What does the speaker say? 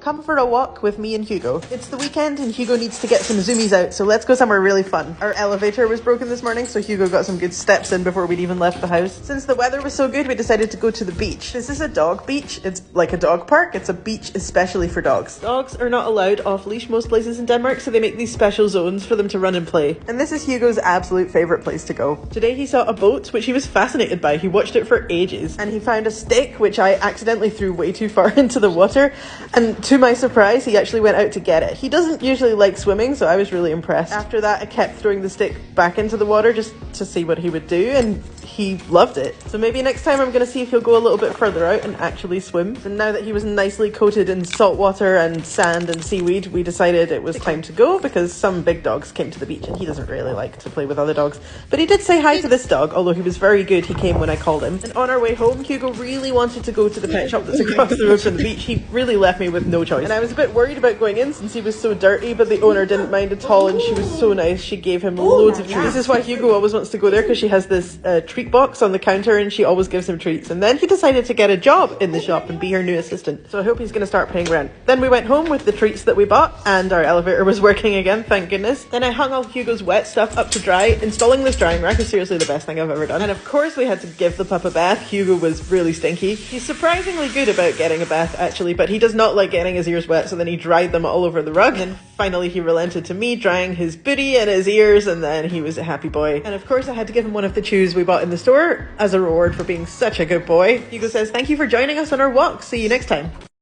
Come for a walk with me and Hugo. It's the weekend and Hugo needs to get some zoomies out, so let's go somewhere really fun. Our elevator was broken this morning, so Hugo got some good steps in before we'd even left the house. Since the weather was so good, we decided to go to the beach. This is a dog beach. It's like a dog park. It's a beach especially for dogs. Dogs are not allowed off leash most places in Denmark, so they make these special zones for them to run and play. And this is Hugo's absolute favourite place to go. Today he saw a boat, which he was fascinated by. He watched it for ages, and he found a stick, which I accidentally threw way too far into the water, and to my surprise, he actually went out to get it. He doesn't usually like swimming, so I was really impressed. After that, I kept throwing the stick back into the water just to see what he would do, and he loved it. So maybe next time I'm going to see if he'll go a little bit further out and actually swim. And now that he was nicely coated in salt water and sand and seaweed, we decided it was time to go because some big dogs came to the beach and he doesn't really like to play with other dogs. But he did say hi to this dog, although he was very good. He came when I called him. And on our way home, Hugo really wanted to go to the pet shop that's across the road from the beach. He really left me with no choice. And I was a bit worried about going in since he was so dirty, but the owner didn't mind at all and she was so nice. She gave him loads of treats. This is why Hugo always wants to go there, because she has this treat box on the counter and she always gives him treats. And then he decided to get a job in the shop and be her new assistant. So I hope he's going to start paying rent. Then we went home with the treats that we bought and our elevator was working again, thank goodness. Then I hung all Hugo's wet stuff up to dry. Installing this drying rack is seriously the best thing I've ever done. And of course we had to give the pup a bath. Hugo was really stinky. He's surprisingly good about getting a bath actually, but he does not like getting his ears wet, so then he dried them all over the rug. And then finally he relented to me drying his booty and his ears, and then he was a happy boy. And of course I had to give him one of the chews we bought in the store as a reward for being such a good boy. Hugo says, "Thank you for joining us on our walk. See you next time."